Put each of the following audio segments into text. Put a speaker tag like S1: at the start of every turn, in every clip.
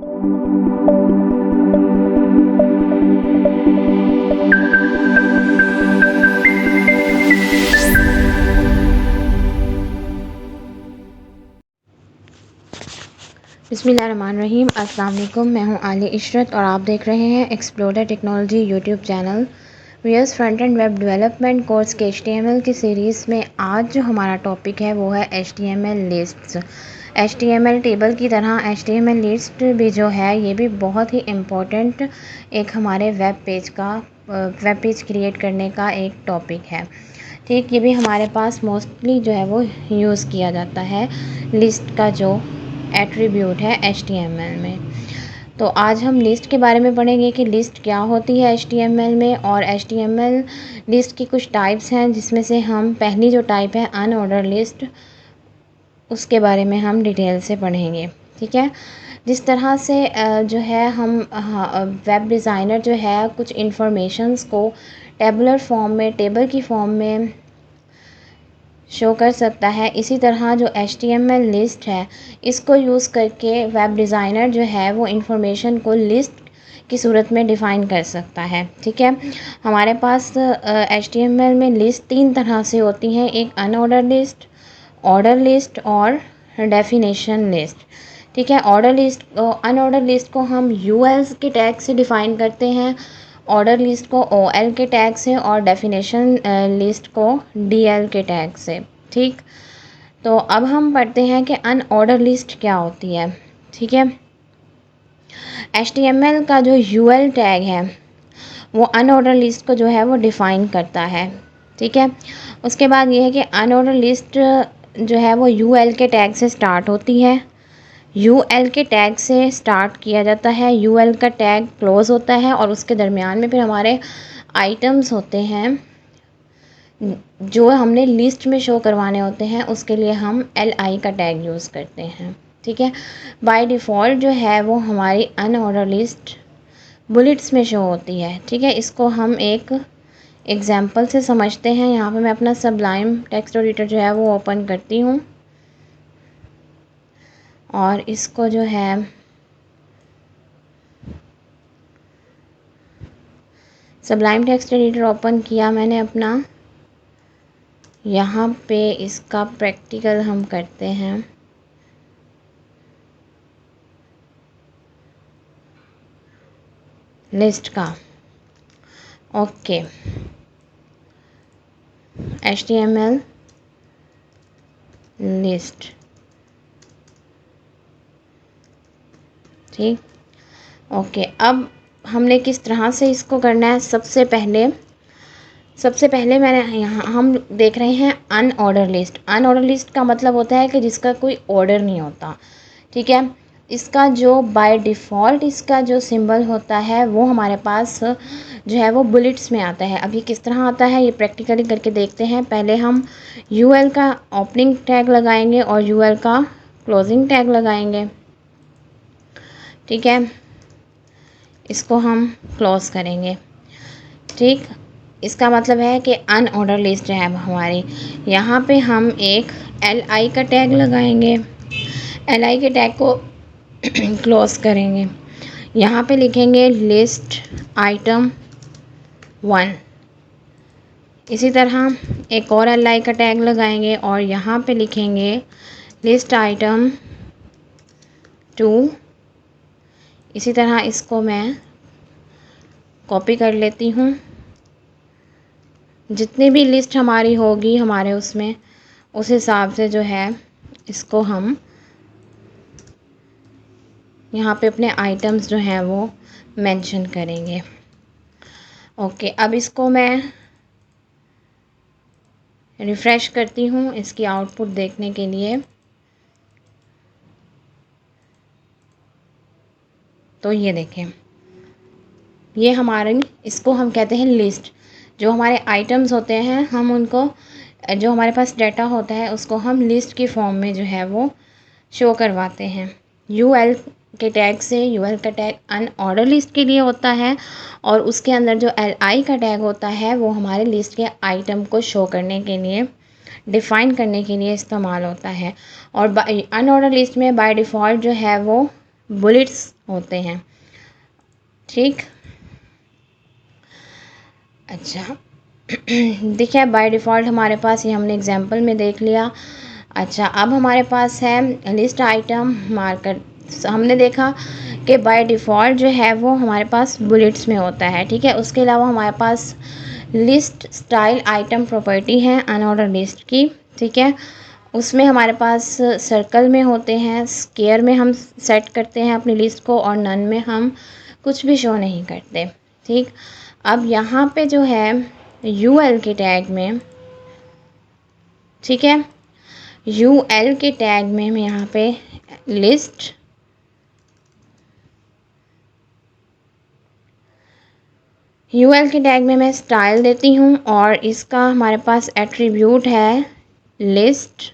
S1: बिस्मिल्लाहिर्रहमानिर्रहीम। अस्सलाम वालेकुम। मैं हूं आली इशरत और आप देख रहे हैं Explorer Technology YouTube channel. VS front end web development course के HTML की सीरीज़ में आज जो हमारा टॉपिक है वो है HTML लिस्ट्स। HTML टेबल की तरह HTML लिस्ट भी जो है ये भी बहुत ही इम्पोर्टेंट एक हमारे वेब पेज क्रिएट करने का एक टॉपिक है। ठीक, ये भी हमारे पास मोस्टली जो है वो यूज़ किया जाता है लिस्ट का जो एट्रीब्यूट है HTML में। तो आज हम लिस्ट के बारे में पढ़ेंगे कि लिस्ट क्या होती है HTML में, और HTML लिस्ट की कुछ टाइप्स हैं जिसमें से हम पहली जो टाइप है अनऑर्डर लिस्ट, उसके बारे में हम डिटेल से पढ़ेंगे। ठीक है, जिस तरह से जो है हम वेब डिज़ाइनर जो है कुछ इंफॉर्मेशंस को टेबुलर फॉर्म में, टेबल की फॉर्म में शो कर सकता है, इसी तरह जो HTML लिस्ट है इसको यूज़ करके वेब डिज़ाइनर जो है वो इंफॉर्मेशन को लिस्ट की सूरत में डिफ़ाइन कर सकता है। ठीक है, हमारे पास HTML में लिस्ट तीन तरह से होती हैं, एक अनऑर्डर लिस्ट, ऑर्डर लिस्ट और डेफिनेशन लिस्ट। ठीक है, अनऑर्डर लिस्ट को हम UL के टैग से डिफ़ाइन करते हैं, ऑर्डर लिस्ट को OL के टैग से और डेफिनेशन लिस्ट को DL के टैग से। ठीक, तो अब हम पढ़ते हैं कि अनऑर्डर लिस्ट क्या होती है। ठीक है, HTML का जो UL टैग है वो अनऑर्डर लिस्ट को जो है वो डिफ़ाइन करता है। ठीक है, उसके बाद ये है कि अनऑर्डर लिस्ट जो है वो UL के टैग से स्टार्ट होती है, UL के टैग से स्टार्ट किया जाता है, UL का टैग क्लोज होता है और उसके दरमियान में फिर हमारे आइटम्स होते हैं जो हमने लिस्ट में शो करवाने होते हैं, उसके लिए हम LI का टैग यूज़ करते हैं। ठीक है, बाय डिफ़ॉल्ट जो है वो हमारी अनऑर्डर लिस्ट बुलेट्स में शो होती है। ठीक है, इसको हम एक एग्जांपल से समझते हैं। यहाँ पे मैं अपना सबलाइम टेक्स्ट एडिटर जो है वो ओपन करती हूँ और इसको जो है सबलाइम टेक्स्ट एडिटर ओपन किया मैंने अपना। यहाँ पे इसका प्रैक्टिकल हम करते हैं। लिस्ट का ओके, HTML लिस्ट। ठीक, ओके, अब हमने किस तरह से इसको करना है। सबसे पहले मैंने यहाँ हम देख रहे हैं अनऑर्डर लिस्ट। अनऑर्डर लिस्ट का मतलब होता है कि जिसका कोई ऑर्डर नहीं होता। ठीक है, इसका जो बाय डिफ़ॉल्ट इसका जो सिंबल होता है वो हमारे पास जो है वो बुलेट्स में आता है। अब ये किस तरह आता है ये प्रैक्टिकली करके देखते हैं। पहले हम UL का ओपनिंग टैग लगाएंगे और UL का क्लोजिंग टैग लगाएंगे। ठीक है, इसको हम क्लोज करेंगे। ठीक, इसका मतलब है कि अनऑर्डर लिस्ट है हमारी। यहाँ पे हम एक LI का टैग लगाएंगे, LI के टैग को क्लोज करेंगे। यहाँ पे लिखेंगे लिस्ट आइटम 1। इसी तरह एक और LI का टैग लगाएंगे और यहाँ पे लिखेंगे लिस्ट आइटम 2। इसी तरह इसको मैं कॉपी कर लेती हूँ। जितनी भी लिस्ट हमारी होगी हमारे उसमें, उस हिसाब से जो है इसको हम यहाँ पे अपने आइटम्स जो हैं वो मेंशन करेंगे। ओके, अब इसको मैं रिफ़्रेश करती हूँ इसकी आउटपुट देखने के लिए। तो ये देखें, ये हमारे, इसको हम कहते हैं लिस्ट। जो हमारे आइटम्स होते हैं हम उनको, जो हमारे पास डाटा होता है उसको हम लिस्ट की फॉर्म में जो है वो शो करवाते हैं। UL के टैग से, UL का टैग अनऑर्डर लिस्ट के लिए होता है और उसके अंदर जो LI का टैग होता है वो हमारे लिस्ट के आइटम को शो करने के लिए, डिफ़ाइन करने के लिए इस्तेमाल होता है। और अनऑर्डर लिस्ट में बाय डिफ़ॉल्ट जो है वो बुलेट्स होते हैं। ठीक, अच्छा देखिए बाय डिफ़ॉल्ट हमारे पास ये हमने एग्जांपल में देख लिया। अच्छा, अब हमारे पास है लिस्ट आइटम मार्कर। हमने देखा कि बाय डिफ़ॉल्ट जो है वो हमारे पास बुलेट्स में होता है। ठीक है, उसके अलावा हमारे पास लिस्ट स्टाइल आइटम प्रॉपर्टी है अनऑर्डर लिस्ट की। ठीक है, उसमें हमारे पास सर्कल में होते हैं, स्क्वायर में हम सेट करते हैं अपनी लिस्ट को, और नन में हम कुछ भी शो नहीं करते। ठीक, अब यहाँ पे जो है यूएल के टैग में, ठीक है, यूएल के टैग में मैं यहाँ पे लिस्ट यूएल के टैग में मैं स्टाइल देती हूँ, और इसका हमारे पास एट्रीब्यूट है लिस्ट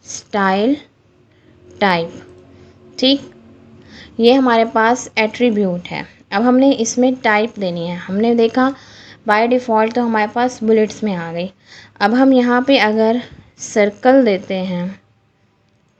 S1: स्टाइल टाइप। ठीक, ये हमारे पास एट्रीब्यूट है। अब हमने इसमें टाइप देनी है। हमने देखा बाय डिफ़ॉल्ट तो हमारे पास बुलेट्स में आ गई। अब हम यहाँ पे अगर सर्कल देते हैं,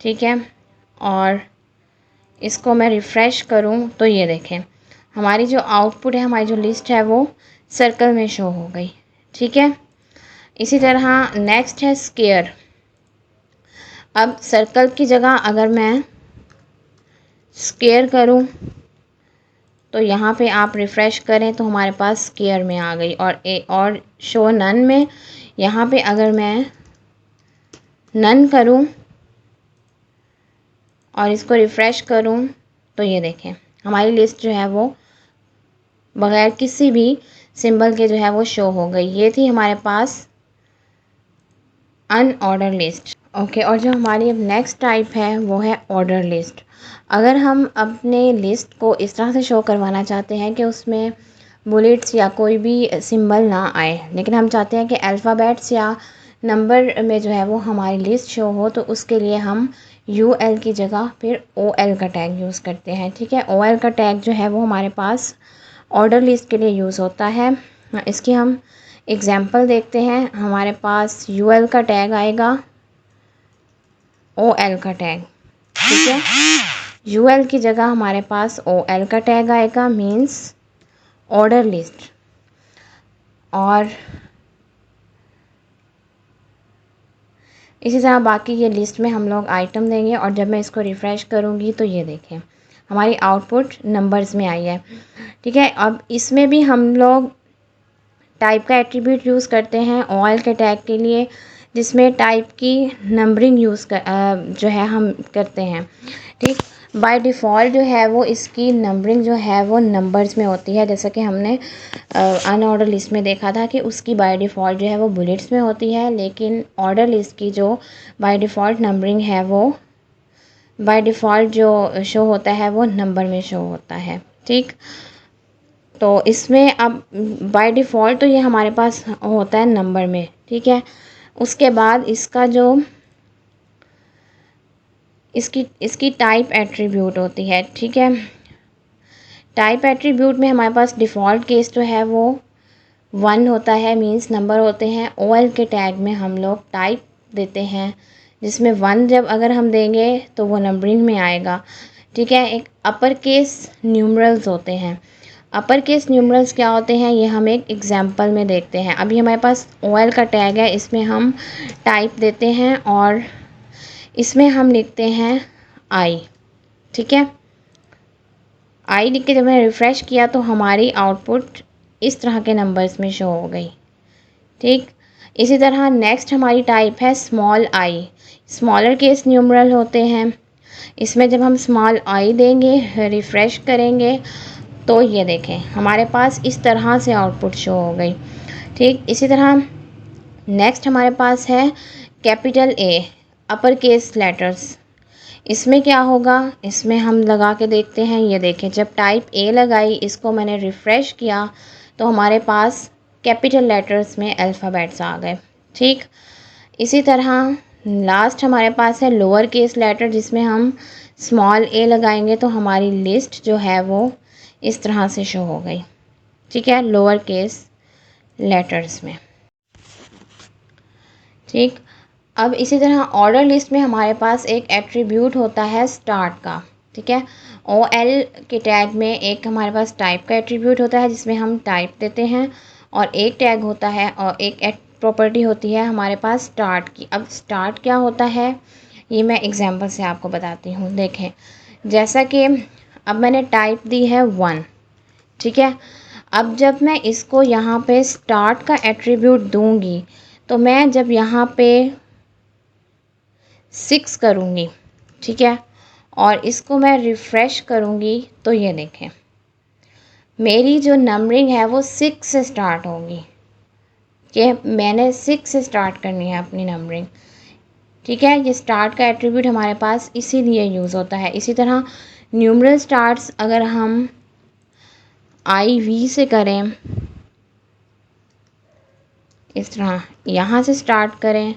S1: ठीक है, और इसको मैं रिफ़्रेश करूँ तो ये देखें हमारी जो आउटपुट है, हमारी जो लिस्ट है वो सर्कल में शो हो गई। ठीक है, इसी तरह नेक्स्ट है स्क्वायर। अब सर्कल की जगह अगर मैं स्क्वायर करूं तो यहाँ पे आप रिफ़्रेश करें तो हमारे पास स्क्वायर में आ गई। और शो नन में यहाँ पे अगर मैं नन करूं और इसको रिफ़्रेश करूं तो ये देखें हमारी लिस्ट जो है वो बग़ैर किसी भी सिंबल के जो है वो शो हो गई। ये थी हमारे पास अनऑर्डर लिस्ट। ओके, और जो हमारी अब नेक्स्ट टाइप है वो है ऑर्डर लिस्ट। अगर हम अपने लिस्ट को इस तरह से शो करवाना चाहते हैं कि उसमें बुलेट्स या कोई भी सिंबल ना आए, लेकिन हम चाहते हैं कि अल्फ़ाबेट्स या नंबर में जो है वो हमारी लिस्ट शो हो, तो उसके लिए हम UL की जगह फिर OL का टैग यूज़ करते हैं। ठीक है, OL का टैग जो है वो हमारे पास ऑर्डर लिस्ट के लिए यूज़ होता है। इसकी हम एग्जांपल देखते हैं। हमारे पास UL का टैग आएगा, OL का टैग। ठीक है, UL की जगह हमारे पास OL का टैग आएगा, मीन्स ऑर्डर लिस्ट। और इसी तरह बाकी ये लिस्ट में हम लोग आइटम देंगे, और जब मैं इसको रिफ़्रेश करूँगी तो ये देखें हमारी आउटपुट नंबर्स में आई है। ठीक है, अब इसमें भी हम लोग टाइप का एट्रीब्यूट यूज़ करते हैं OL के टैग के लिए, जिसमें टाइप की नंबरिंग जो है हम करते हैं। ठीक, बाय डिफ़ॉल्ट जो है वो इसकी नंबरिंग जो है वो नंबर्स में होती है, जैसा कि हमने अनऑर्डर लिस्ट में देखा था कि उसकी बाय डिफ़ॉल्ट जो है वो बुलेट्स में होती है, लेकिन ऑर्डर लिस्ट की जो बाय डिफ़ॉल्ट नंबरिंग है वो बाय डिफ़ॉल्ट जो शो होता है वो नंबर में शो होता है। ठीक, तो इसमें अब बाय डिफ़ॉल्ट तो ये हमारे पास होता है नंबर में। ठीक है, उसके बाद इसका जो इसकी टाइप एट्रीब्यूट होती है। ठीक है, टाइप एट्रीब्यूट में हमारे पास डिफ़ॉल्ट केस जो है वो 1 होता है, मींस नंबर होते हैं। OL के टैग में हम लोग टाइप देते हैं, जिसमें 1 जब अगर हम देंगे तो वो नंबरिंग में आएगा। ठीक है, एक अपर केस न्यूमरल्स होते हैं। अपर केस न्यूमरल्स क्या होते हैं ये हम एक एग्जांपल में देखते हैं। अभी हमारे पास OL का टैग है, इसमें हम टाइप देते हैं और इसमें हम लिखते हैं I। ठीक है, I लिख के जब मैंने रिफ़्रेश किया तो हमारी आउटपुट इस तरह के नंबर्स में शो हो गई। ठीक, इसी तरह नेक्स्ट हमारी टाइप है small I। Smaller case numeral होते हैं, इसमें जब हम स्मॉल I देंगे, रिफ़्रेश करेंगे तो ये देखें हमारे पास इस तरह से आउटपुट शो हो गई। ठीक, इसी तरह नेक्स्ट हमारे पास है capital A upper case letters. इसमें क्या होगा, इसमें हम लगा के देखते हैं। ये देखें जब टाइप A लगाई, इसको मैंने रिफ़्रेश किया तो हमारे पास कैपिटल लेटर्स में अल्फ़ाबेट्स आ गए। ठीक, इसी तरह लास्ट हमारे पास है लोअर केस लेटर, जिसमें हम स्मॉल A लगाएंगे तो हमारी लिस्ट जो है वो इस तरह से शो हो गई। ठीक है, लोअर केस लेटर्स में। ठीक, अब इसी तरह ऑर्डर लिस्ट में हमारे पास एक एट्रीब्यूट होता है स्टार्ट का। ठीक है। OL के टैग में एक हमारे पास टाइप का एट्रीब्यूट होता है जिसमें हम टाइप देते हैं, और एक टैग होता है और एक प्रॉपर्टी होती है हमारे पास स्टार्ट की। अब स्टार्ट क्या होता है ये मैं एग्जांपल से आपको बताती हूँ। देखें, जैसा कि अब मैंने टाइप दी है 1, ठीक है। अब जब मैं इसको यहाँ पे स्टार्ट का एट्रीब्यूट दूंगी तो मैं जब यहाँ पे 6 करूँगी, ठीक है, और इसको मैं रिफ़्रेश करूँगी तो ये देखें मेरी जो नंबरिंग है वो 6 से स्टार्ट होगी, कि मैंने 6 से स्टार्ट करनी है अपनी नंबरिंग, ठीक है। ये स्टार्ट का एट्रीब्यूट हमारे पास इसीलिए यूज़ होता है। इसी तरह न्यूमरल स्टार्ट्स अगर हम IV से करें, इस तरह यहाँ से स्टार्ट करें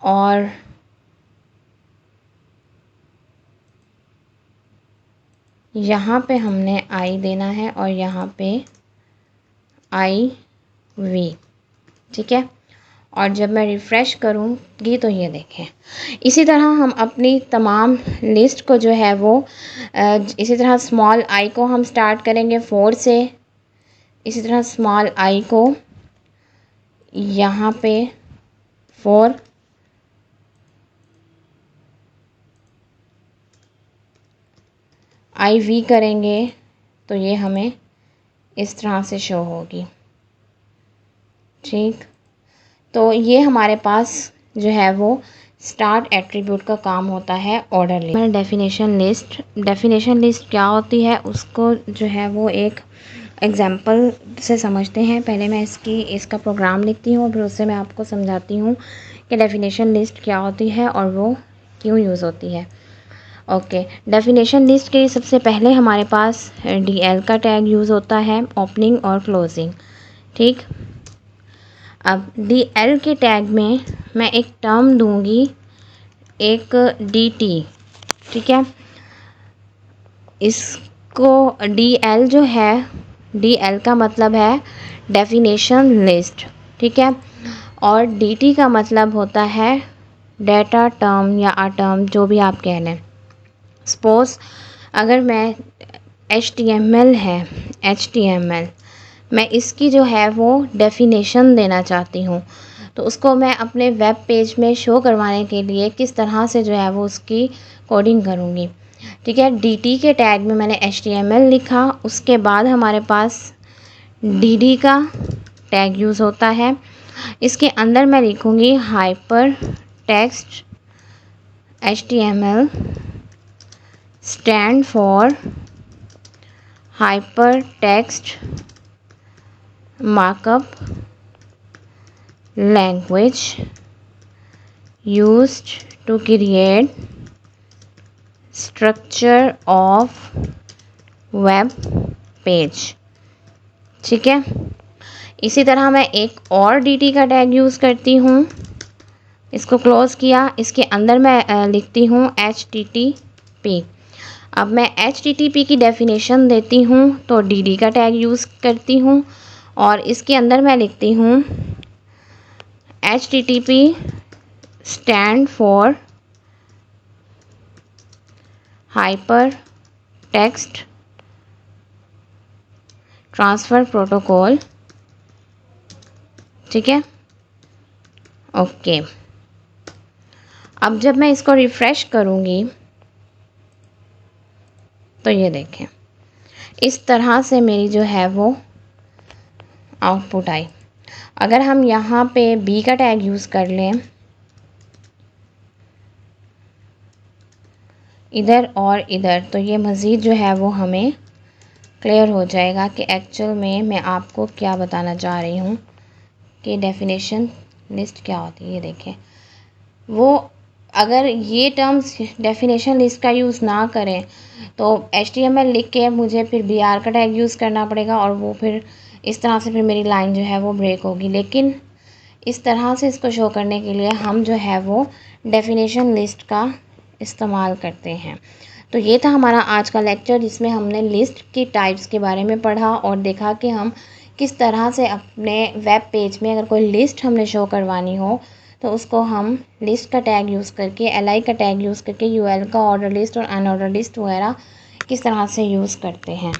S1: और यहाँ पे हमने I देना है और यहाँ पे IV, ठीक है। और जब मैं रिफ़्रेश करूँगी तो ये देखें। इसी तरह हम अपनी तमाम लिस्ट को जो है वो इसी तरह स्मॉल I को हम स्टार्ट करेंगे 4 से, इसी तरह स्मॉल I को यहाँ पे 4, IV करेंगे तो ये हमें इस तरह से शो होगी, ठीक। तो ये हमारे पास जो है वो स्टार्ट एट्रीब्यूट का काम होता है ऑर्डर लिस्ट। डेफिनेशन लिस्ट क्या होती है उसको जो है वो एक एग्जांपल से समझते हैं। पहले मैं इसका प्रोग्राम लिखती हूँ, फिर उससे मैं आपको समझाती हूँ कि डेफिनेशन लिस्ट क्या होती है और वो क्यों यूज़ होती है। ओके, डेफिनेशन लिस्ट के सबसे पहले हमारे पास DL का टैग यूज़ होता है, ओपनिंग और क्लोजिंग, ठीक। अब DL के टैग में मैं एक टर्म दूंगी, एक DT, ठीक है। इसको DL जो है, DL का मतलब है डेफिनेशन लिस्ट, ठीक है, और DT का मतलब होता है डेटा टर्म या टर्म, जो भी आप कह लें। सपोज़ अगर मैं HTML है, HTML मैं इसकी जो है वो डेफिनेशन देना चाहती हूँ, तो उसको मैं अपने वेब पेज में शो करवाने के लिए किस तरह से जो है वो उसकी कोडिंग करूँगी, ठीक है। DT के टैग में मैंने HTML लिखा, उसके बाद हमारे पास DD का टैग यूज़ होता है। इसके अंदर मैं लिखूँगी hyper text HTML stand for hyper text markup language used to create structure of web page, ठीक है। इसी तरह मैं एक और DT का टैग यूज़ करती हूँ, इसको क्लोज़ किया, इसके अंदर मैं लिखती हूँ HTTP। अब मैं HTTP की डेफिनेशन देती हूँ तो DD का टैग यूज़ करती हूँ और इसके अंदर मैं लिखती हूँ HTTP stand for hyper text transfer protocol, ठीक है। ओके, अब जब मैं इसको रिफ़्रेश करूँगी तो ये देखें इस तरह से मेरी जो है वो आउटपुट आई। अगर हम यहाँ पे B का टैग यूज़ कर लें इधर और इधर, तो ये मज़ीद जो है वो हमें क्लियर हो जाएगा कि एक्चुअल में मैं आपको क्या बताना चाह रही हूँ कि डेफिनेशन लिस्ट क्या होती है। ये देखें, वो अगर ये टर्म्स डेफिनेशन लिस्ट का यूज़ ना करें तो HTML लिख के मुझे फिर BR का टैग यूज़ करना पड़ेगा और वो फिर इस तरह से फिर मेरी लाइन जो है वो ब्रेक होगी। लेकिन इस तरह से इसको शो करने के लिए हम जो है वो डेफिनेशन लिस्ट का इस्तेमाल करते हैं। तो ये था हमारा आज का लेक्चर जिसमें हमने लिस्ट की टाइप्स के बारे में पढ़ा और देखा कि हम किस तरह से अपने वेब पेज में अगर कोई लिस्ट हमने शो करवानी हो तो उसको हम लिस्ट का टैग यूज़ करके, li का टैग यूज़ करके ul का ऑर्डर लिस्ट और अनऑर्डर लिस्ट वगैरह किस तरह से यूज़ करते हैं।